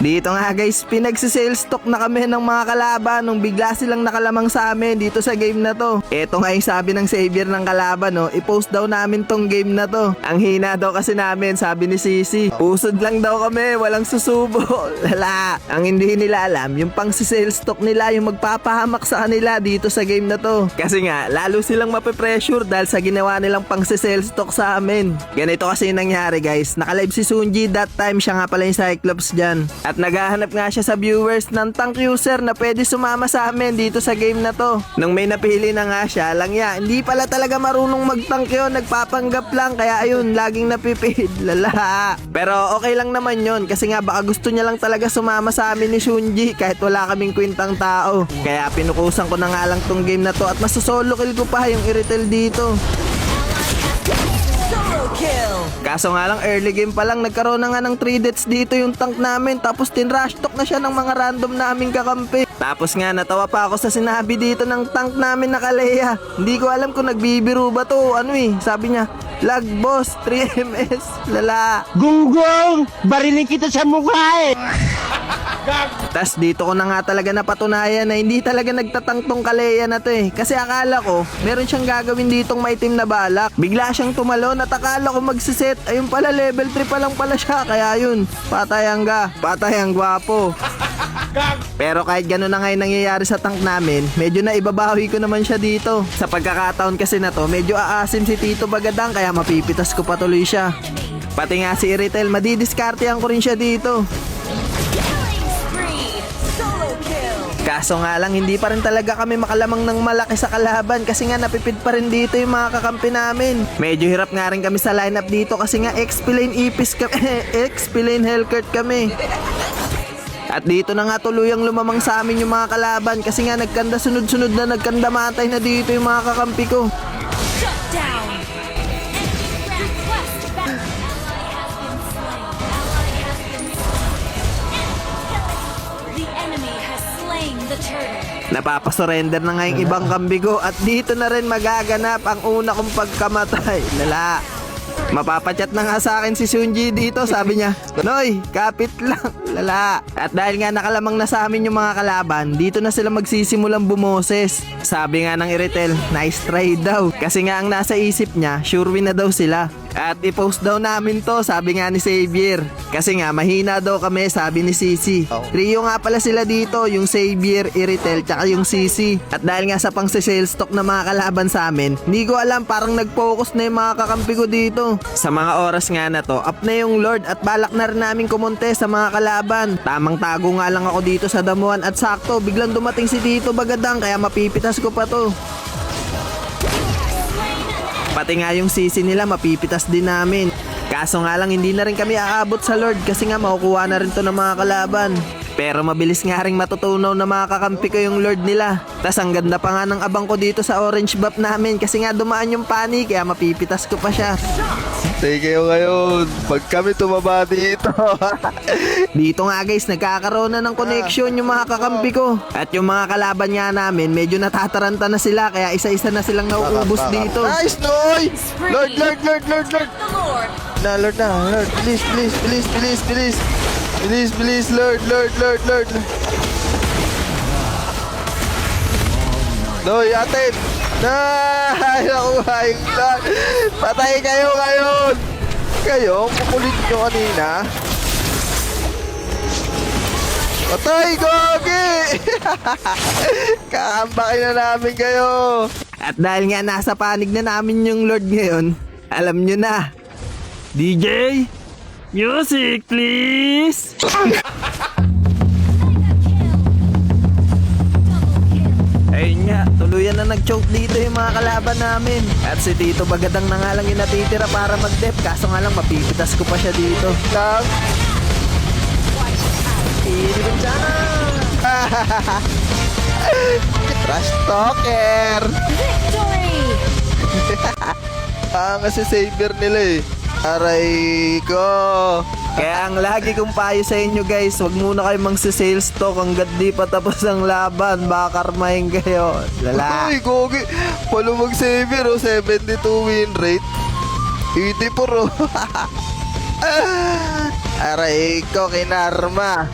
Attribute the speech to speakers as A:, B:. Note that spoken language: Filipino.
A: Dito nga guys, pinagsi-sale stock na kami ng mga kalaban nung bigla silang nakalamang sa amin dito sa game na to. Eto nga yung sabi ng savior ng kalaban, no, i-post daw namin tong game na to. Ang hina daw kasi namin, sabi ni Sisi. Usod lang daw kami, walang susubo. Lala. Ang hindi nila alam, yung pang si-sale stock nila yung magpapahamak sa kanila dito sa game na to. Kasi nga, lalo silang mape-pressure dahil sa ginawa nilang pang si-sale stock sa amin. Ganito kasi yung nangyari guys. Naka-live si Sunji that time, siya nga pala yung Cyclops dyan. At naghahanap nga siya sa viewers ng tank user na pwede sumama sa amin dito sa game na to. Nung may napili na nga siya, lang ya, hindi pala talaga marunong mag-tank yun, nagpapanggap lang, kaya ayun, laging napipid. Lala. Pero okay lang naman yun, kasi nga baka gusto niya lang talaga sumama sa amin ni Sunji kahit wala kaming kwentang tao. Kaya pinukusan ko na nga lang tong game na to at masosolo kill ko pa yung Iritel dito. Kaso nga lang early game pa lang nagkaroon na nga ng 3 deaths dito yung tank namin, tapos tinrush talk na siya ng mga random naming kakampi. Tapos nga natawa pa ako sa sinabi dito ng tank namin na Kalea. Hindi ko alam kung nagbibiro ba to, ano eh, sabi niya lag boss 3ms. Lala.
B: Gunggong, barilin kita sa mukha eh.
A: Tas dito ko na nga talaga napatunayan na hindi talaga nagtatang tong Kalea na to eh. Kasi akala ko meron siyang gagawin ditong maitim na balak. Bigla siyang tumalon at akala ko magsiset. Ayun pala, level 3 pa lang pala siya. Kaya yun, patay ang gwapo. Pero kahit gano'n na nga yung nangyayari sa tank namin, medyo na ibabawi ko naman siya dito. Sa pagkakataon kasi na to, medyo aasim si Tito Bagadang kaya mapipitas ko patuloy siya. Pati nga si Iritel, madidiskartehan ko rin siya dito. Kaso nga lang hindi pa rin talaga kami makalamang ng malaki sa kalaban kasi nga napipid pa rin dito yung mga kakampi namin. Medyo hirap nga rin kami sa lineup dito kasi nga XP-lane Ipis kami, XP-lane Hellcurt kami. At dito na nga tuluyang lumamang sa amin yung mga kalaban kasi nga nagkanda sunod-sunod na nagkanda matay na dito yung mga kakampi ko. Napapasurrender na nga yung ibang kambi ko at dito na rin magaganap ang una kong pagkamatay. Lala. Mapapachat na nga sa akin si Sunji dito, sabi niya, Noy, kapit lang. Lala. At dahil nga nakalamang na sa amin yung mga kalaban, dito na sila magsisimulang bumoses. Sabi nga ng Iritel, nice try daw. Kasi nga ang nasa isip niya, sure win na daw sila. At i-post daw namin to, sabi nga ni Xavier. Kasi nga mahina daw kami, sabi ni Sisi. Trio nga pala sila dito, yung Xavier, Iritel, tsaka yung Sisi. At dahil nga sa pang sale stock na mga kalaban sa amin, hindi ko alam, parang nag-focus na yung mga kakampi ko dito. Sa mga oras nga na to, up na yung Lord at balak na rin namin kumonte sa mga kalaban. Tamang tago nga lang ako dito sa damuhan at sakto, biglang dumating si Tito Bagadang kaya mapipitas ko pa to. Pati nga yung Sisi nila mapipitas din namin. Kaso nga lang hindi na rin kami aabot sa Lord kasi nga makukuha na rin to ng mga kalaban. Pero mabilis nga rin matutunaw na mga kakampi ko yung Lord nila. Tas ang ganda pa nga ng abang ko dito sa orange buff namin kasi nga dumaan yung pani kaya mapipitas ko pa siya.
C: Sige kayo ngayon, pag kami tumaba dito.
A: Dito nga guys, nagkakaroon na ng connection yung mga kakampi ko. At yung mga kalaban nga namin, medyo natataranta na sila kaya isa-isa na silang nauubos dito.
C: Nice, Noy! Lord! Na, Lord na, Lord. Please, Lord. Noy, atin! Ay, nakuha yung Lord. Patay kayo ngayon! Kayo, kukulit nyo kanina. Patay, gogi! Kakambakin na namin kayo.
A: At dahil nga nasa panig na namin yung Lord ngayon, alam nyo na. DJ, music please! Ayun nga, tuluyan na nag-choke dito yung mga kalaban namin. At si Tito Bagadang na nga lang yung natitira para mag-dep. Kaso nga lang mapipitas ko pa siya dito.
C: Lang.
A: Ilibin siya na!
C: Trash talker!
D: Victory!
C: Kasi savior nila eh. Aray ko.
A: Kaya ang lagi kong payo sa inyo guys, wag muna kayo magsa-sales stock hanggat di pa tapos ang laban, baka karmahin kayo. Lala.
C: Uy, gogi. Palo mag-savior, 72 win rate. 84, oh. Aray ko, kinarma.